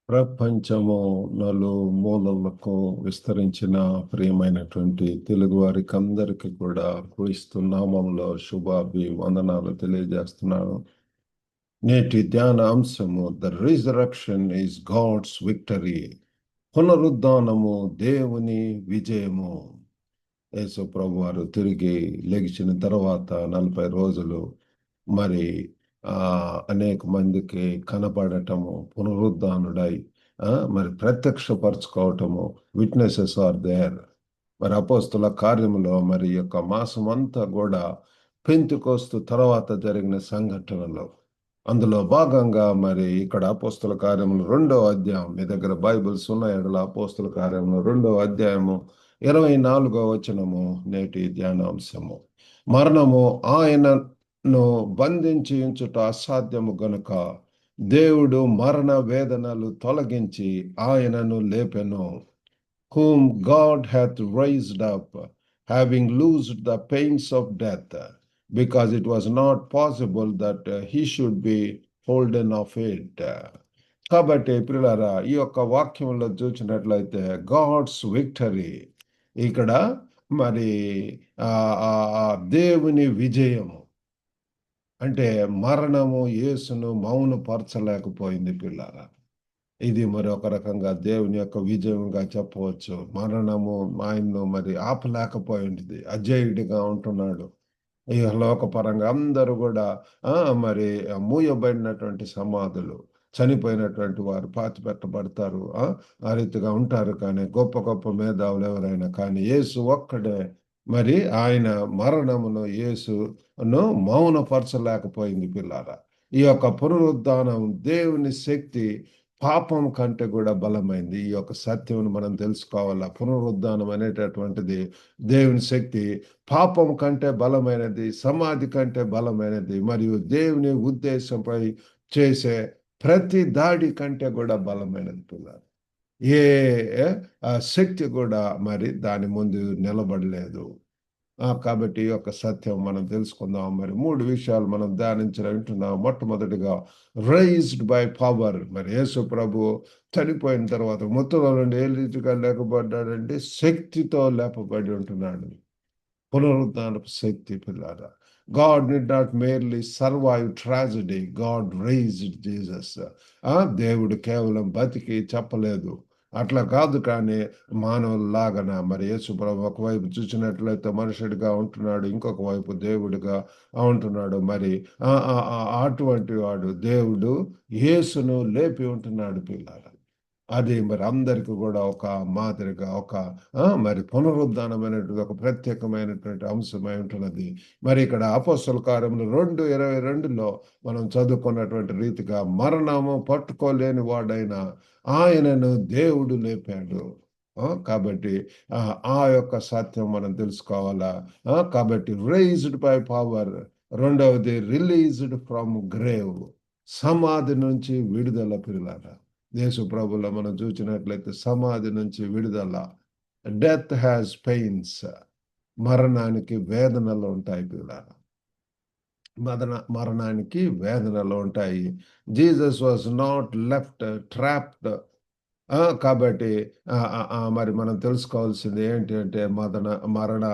ప్రపంచము నలుమూలలకు విస్తరించిన ప్రియమైనటువంటి తెలుగు వారికి అందరికీ కూడా క్రీస్తు నామంలో శుభాభివందనాలు తెలియజేస్తున్నాను. నేటి ధ్యాన అంశము the resurrection is God's victory. పునరుద్ధానము దేవుని విజయము. యేసు ప్రభు వారు తిరిగి లెగిసిన తర్వాత 40 రోజులు మరి అనేక మందికి కనపడటము, పునరుద్ధానుడై మరి ప్రత్యక్షపరచుకోవటము, విట్నెసెస్ ఆర్ దేర్. మరి అపోస్తుల కార్యములో మరి యొక్క మాసం అంతా కూడా పెంతెకొస్తు తర్వాత జరిగిన సంఘటనలు, అందులో భాగంగా మరి ఇక్కడ అపోస్తుల కార్యములు 2వ అధ్యాయం, మీ దగ్గర బైబిల్స్ ఉన్న ఎడల అపోస్తుల కార్యములు 2వ అధ్యాయము 24వ వచనము నేటి ధ్యానాంశము. మరణము ఆయనను బంధించి ఉంచుట అసాధ్యము గనుక దేవుడు మరణ వేదనలు తొలగించి ఆయనను లేపెను. Whom God hath raised up, having loosed the pains of death, because it was not possible that he should be holden of it. కాబట్టి ప్రియులారా, ఈ యొక్క వాక్యంలో చూసినట్లయితే గాడ్స్ విక్టరీ, ఇక్కడ మరి దేవుని విజయము అంటే మరణము యేసును మౌనపరచలేకపోయింది పిల్లారా. ఇది మరి ఒక రకంగా దేవుని యొక్క విజయంగా చెప్పవచ్చు. మరణము ఆయన్ను మరి ఆపలేకపోయింది, అజేయుడిగా ఉంటున్నాడు. ఈ లోకపరంగా అందరూ కూడా మరి మూయబడినటువంటి సమాధులు, చనిపోయినటువంటి వారు పాతి పెట్టబడతారు, ఆ రీతిగా ఉంటారు. కానీ గొప్ప గొప్ప మేధావులు ఎవరైనా కానీ యేసు ఒక్కడే మరి ఆయన మరణమును యేసును మౌనపరచలేకపోయింది పిల్లారా. ఈ యొక్క పునరుద్ధానం దేవుని శక్తి పాపం కంటే కూడా బలమైంది. ఈ యొక్క సత్యం మనం తెలుసుకోవాలా. పునరుద్ధానం అనేటటువంటిది దేవుని శక్తి పాపం కంటే బలమైనది, సమాధి కంటే బలమైనది, మరియు దేవుని ఉద్దేశంపై చేసే ప్రతి దాడి కంటే కూడా బలమైనది పిల్లలు. ఏ శక్తి కూడా మరి దాని ముందు నిలబడలేదు. కాబట్టి ఈ యొక్క సత్యం మనం తెలుసుకుందాం. మరి 3 విషయాలు మనం ధ్యానించాలంటున్నాం. మొట్టమొదటిగా రైజ్డ్ బై పవర్. మరి యేసు ప్రభు చనిపోయిన తర్వాత మృతుల నుండి ఏ రీతిగా లేపబడ్డాడంటే శక్తితో లేపబడి ఉంటున్నాడు. పునరుద్ధానపు శక్తి పిల్లారా. God did not merely survive tragedy, God raised Jesus. దేవుడు కేవలం బతికి చెప్పలేదు, అట్లా కాదు. కానీ మానవుల్లాగన మరి యేసు ప్రభు ఒకవైపు చూసినట్లయితే మనుషుడిగా ఉంటున్నాడు, ఇంకొక వైపు దేవుడిగా ఉంటున్నాడు. మరి అటువంటి వాడు దేవుడు యేసును లేపి ఉంటున్నాడు పిల్లారా. అది మరి అందరికి కూడా ఒక మాదిరిగా ఒక మరి పునరుద్ధానమైనటువంటి ఒక ప్రత్యేకమైనటువంటి అంశమై ఉంటున్నది. మరి ఇక్కడ అపోస్తల కార్యములు 2:22లో మనం చదువుకున్నటువంటి రీతిగా మరణము పట్టుకోలేని వాడైన ఆయనను దేవుడు లేపాడు. కాబట్టి ఆ యొక్క సత్యం మనం తెలుసుకోవాలా. కాబట్టి రైజ్డ్ బై పవర్. రెండవది రిలీజ్డ్ ఫ్రమ్ గ్రేవ్, సమాధి నుంచి విడుదల పిల్లారా. యేసు ప్రభులో మనం చూసినట్లయితే సమాధి నుంచి విడుదల. Death has pains. మరణానికి వేదనలు ఉంటాయి పిల్లారా. మరణానికి వేదనలు ఉంటాయి. Jesus was not left trapped. కాబట్టి మరి మనం తెలుసుకోవాల్సింది ఏంటి అంటే మరణ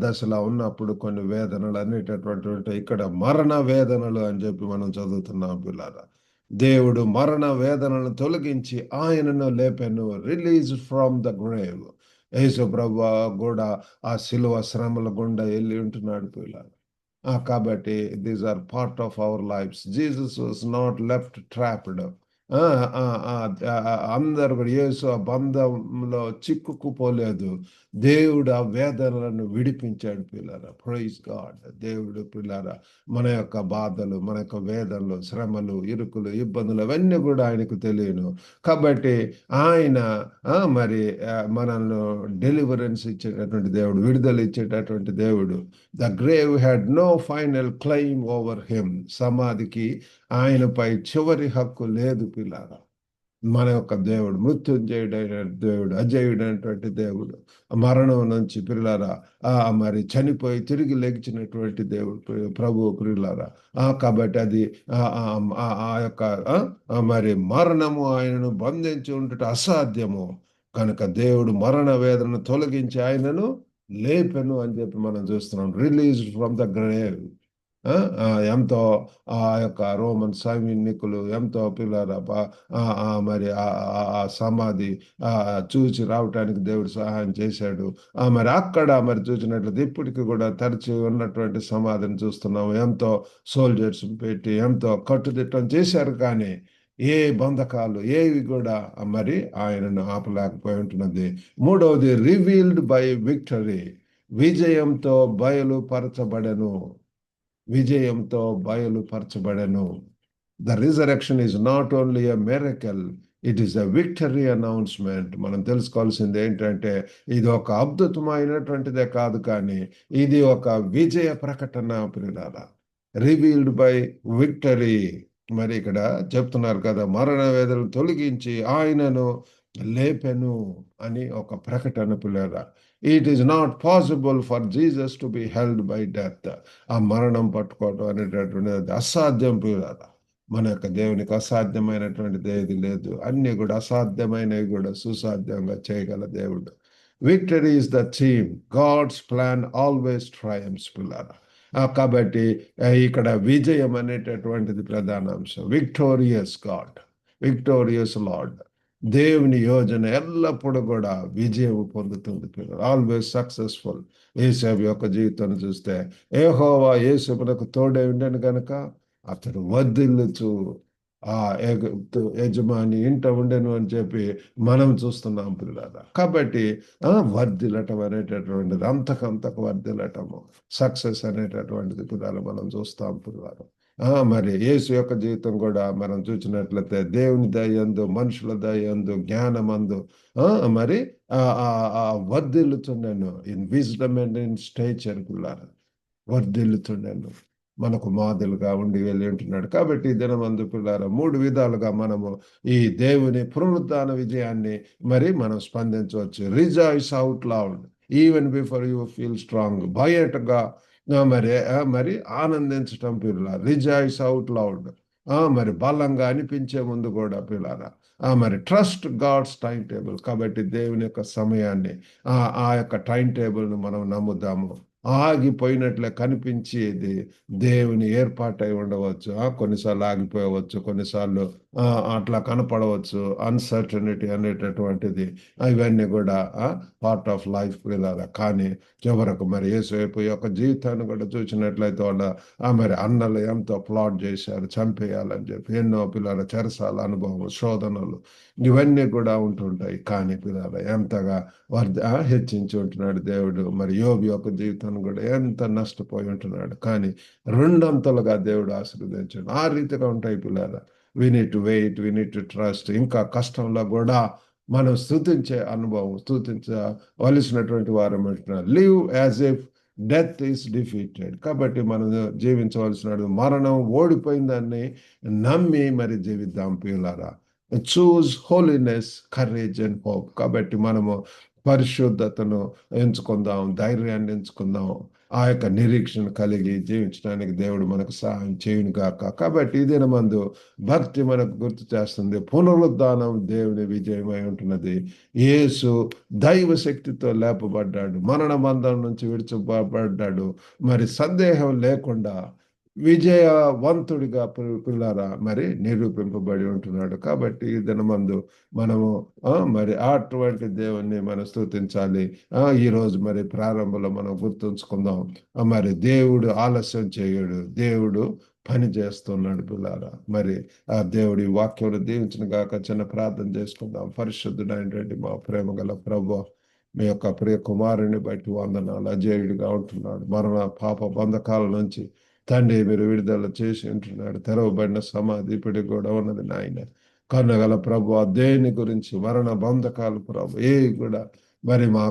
దశలో ఉన్నప్పుడు కొన్ని వేదనలు అనేటటువంటి ఇక్కడ మరణ వేదనలు అని చెప్పి మనం చదువుతున్నాం పిల్లారా. దేవుడు మరణ వేదనను తొలగించి ఆయనను లేపెను. Release from the grave. Yesu ప్రభువు కూడా ఆ శిలువ శ్రమల గుండా వెళ్ళి ఉంటున్నాడు పిల్లారా. కాబట్టి these are part of our lifes. Jesus was not left trapped. అందరు కూడా యేసు ఆ బంధంలో చిక్కుకుపోలేదు. దేవుడు ఆ వేదనలను విడిపించాడు పిల్లారా. Praise God. దేవుడు పిల్లారా మన యొక్క బాధలు, మన యొక్క వేదనలు, శ్రమలు, ఇరుకులు, ఇబ్బందులు అవన్నీ కూడా ఆయనకు తెలియను. కాబట్టి ఆయన మరి మనల్ని డెలివరెన్స్ ఇచ్చేటటువంటి దేవుడు, విడుదల ఇచ్చేటటువంటి దేవుడు. The grave had no final claim over him. సమాధికి ఆయనపై చివరి హక్కు లేదు పిల్లారా. మన యొక్క దేవుడు మృత్యుంజయుడైన దేవుడు, అజయుడైనటువంటి దేవుడు, మరణం నుంచి ప్రియులారా మరి చనిపోయి తిరిగి లేచినటువంటి దేవుడు ప్రభు ప్రియులారా. కాబట్టి అది ఆ యొక్క మరి మరణము ఆయనను బంధించి ఉండుట అసాధ్యము కనుక దేవుడు మరణ వేదనను తొలగించి ఆయనను లేపెను అని చెప్పి మనం చూస్తున్నాం. Release from the grave. ఎంతో ఆ యొక్క రోమన్ సైనికులు ఎంతో పిల్లల మరి ఆ సమాధి చూసి రావటానికి దేవుడు సహాయం చేశాడు. మరి అక్కడ మరి చూసినట్లయితే ఇప్పటికి కూడా తెరిచి ఉన్నటువంటి సమాధిని చూస్తున్నాం. ఎంతో సోల్జర్స్ పెట్టి ఎంతో కట్టుదిట్టం చేశారు, కానీ ఏ బంధకాలు ఏవి కూడా మరి ఆయనను ఆపలేకపోయి ఉంటున్నది. మూడవది, రివీల్డ్ బై విక్టరీ, విజయంతో బయలుపరచబడెను. విజయంతో బయలుపరచబడెను. The resurrection is not only a miracle, it is a victory announcement. మనం తెలుసుకోవాల్సింది ఏంటంటే ఇది ఒక అద్భుతమైనటువంటిదే కాదు, కానీ ఇది ఒక విజయ ప్రకటన ప్రియులార. Revealed by victory. మరి ఇక్కడ చెప్తున్నారు కదా, మరణ వేదనను తొలగించి ఆయనను లేపెను అని ఒక ప్రకటన పిల్లరా. It is not possible for Jesus to be held by death. ఆ మరణం పట్టుకోవటం అనేటటువంటిది అసాధ్యం పిల్లరా. మన యొక్క దేవునికి అసాధ్యమైనటువంటిది ఏది లేదు. అన్ని కూడా అసాధ్యమైనవి కూడా సుసాధ్యంగా చేయగల దేవుడు. Victory is the theme. God's plan always triumphs పిల్లరా. కాబట్టి ఇక్కడ విజయం అనేటటువంటిది ప్రధాన అంశం. Victorious God, victorious Lord. దేవుని యోజన ఎల్లప్పుడూ కూడా విజయం పొందుతుంది పిల్లలు. Always successful. యేసేపు యొక్క జీవితాన్ని చూస్తే యెహోవా యేసేపునకు తోడై ఉండెను కనుక అతడు వర్ధిల్లుచు ఆ యజమాని ఇంట ఉండెను అని చెప్పి మనం చూస్తున్నాం పిల్లల. కాబట్టి వర్ధిల్లటం అనేటటువంటిది అంతకంతకు వర్ధిల్లటము, సక్సెస్ అనేటటువంటిది పిల్లలు మనం చూస్తాం పిల్లలు. మరి యేసు యొక్క జీవితం కూడా మనం చూసినట్లయితే దేవుని దయందు, మనుషుల దయందు, జ్ఞానమందు మరి వర్ధిల్లుతున్నాను. In wisdom and in stature పిల్లలు వర్ధిల్లుతున్నాను. మనకు మాదిరిగా ఉండి వెళ్ళి ఉంటున్నాడు. కాబట్టి దినమందు పిల్లారా 3 విధాలుగా మనము ఈ దేవుని పునరుద్ధాన విజయాన్ని మరి మనం స్పందించవచ్చు. Rejoice out loud even before you feel strong. బయటగా మరి ఆనందించటం పిల్లల. Rejoice out loud. మరి బలంగా అనిపించే ముందు కూడా పిల్లారా మరి ట్రస్ట్ గాడ్స్ టైం టేబుల్. కాబట్టి దేవుని యొక్క సమయాన్ని ఆ యొక్క టైం టేబుల్ను మనం నమ్ముదాము. ఆగిపోయినట్లే కనిపించేది దేవుని ఏర్పాటై ఉండవచ్చు. కొన్నిసార్లు ఆగిపోవచ్చు, కొన్నిసార్లు అట్లా కనపడవచ్చు. అన్సర్టనిటీ అనేటటువంటిది ఇవన్నీ కూడా పార్ట్ ఆఫ్ లైఫ్ పిల్లల. కానీ చివరకు మరి యేసు యొక్క జీవితాన్ని కూడా చూసినట్లయితే వాళ్ళ మరి అన్నలు ఎంతో ప్లాట్ చేశారు చంపేయాలని చెప్పి. ఎన్నో పిల్లల చెరసాల అనుభవం, శోధనలు ఇవన్నీ కూడా ఉంటుంటాయి. కానీ పిల్లల ఎంతగా హెచ్చించి ఉంటున్నాడు దేవుడు. మరి యోబు యొక్క జీవితాన్ని కూడా ఎంత నష్టపోయి ఉంటున్నాడు, కానీ 2 అంతలుగా దేవుడు ఆశీర్వదించాడు. ఆ రీతిగా ఉంటాయి పిల్లల. We need to wait, we need to trust. ఇంకా కష్టంలో కూడా మనం స్తుతించే అనుభవం, స్తుతించవలసినటువంటి వారం అంటున్నారు. Live as if death is defeated. కాబట్టి మనం జీవించవలసిన మరణం ఓడిపోయిందాన్ని నమ్మి మరి జీవిద్దాం పిల్లారా. Choose holiness, courage and hope. కాబట్టి మనము పరిశుద్ధతను ఎంచుకుందాం, ధైర్యాన్ని ఎంచుకుందాం, ఆ యొక్క నిరీక్షణ కలిగి జీవించడానికి దేవుడు మనకు సహాయం చేయును గాక. కాబట్టి ఈ దినమందు భక్తి మనకు గుర్తు చేస్తుంది. పునరుద్ధానం దేవుని విజయమై ఉంటున్నది. యేసు దైవ శక్తితో లేపబడ్డాడు, మరణ బంధం నుంచి విడిచిపడ్డాడు. మరి సందేహం లేకుండా విజయవంతుడిగా పిల్లారా మరి నిరూపింపబడి ఉంటున్నాడు. కాబట్టి ఈ దినమందు మనము మరి అటువంటి దేవుణ్ణి మనం స్తుతించాలి. ఈ రోజు మరి ప్రారంభంలో మనం గుర్తుంచుకుందాం. మరి దేవుడు ఆలస్యం చేయడు, దేవుడు పని చేస్తున్నాడు పిల్లారా. మరి ఆ దేవుడి వాక్యం దీవించిన గాక. చిన్న ప్రార్థన చేసుకుందాం. పరిశుద్ధుడైనటువంటి మా ప్రేమ గల ప్రభువా, మీ యొక్క ప్రియ కుమారుని బట్టి వందనాలు. అజేయుడిగా ఉంటున్నాడు, మరణ పాప బంధకాల నుంచి తండ్రి మీరు విడుదల చేసి ఉంటున్నాడు. తెరవబడిన సమాధి ఇప్పటికి కూడా ఉన్నది నాయన. కన్నగల ప్రభు దేని గురించి మరణ బంధకాలు ప్రభు ఏ కూడా మరి మా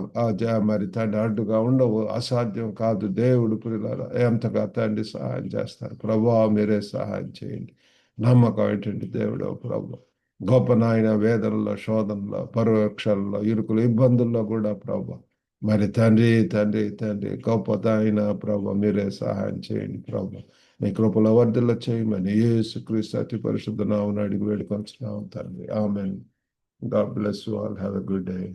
మరి తండ్రి అడ్డుగా ఉండవు, అసాధ్యం కాదు. దేవుడు పిల్లల ఎంతగా తండ్రి సహాయం చేస్తారు. ప్రభు మీరే సహాయం చేయండి. నమ్మకం ఏంటంటే దేవుడు ప్రభు గొప్ప నాయన వేదనలో, శోధనలో, పరోక్షాల్లో, ఇరుకులు, ఇబ్బందుల్లో కూడా ప్రభా మరి తండ్రి గొప్ప ఆయన ప్రభా మీరే సహాయం చేయండి ప్రభా. మీ కృపలో వర్ధిల్ల చేయమని యేసుక్రీస్తు అతి పరిశుద్ధ నామమున అడిగి వేడుకొంచున్నాం తండ్రి. Amen. God bless you all. Have a good day.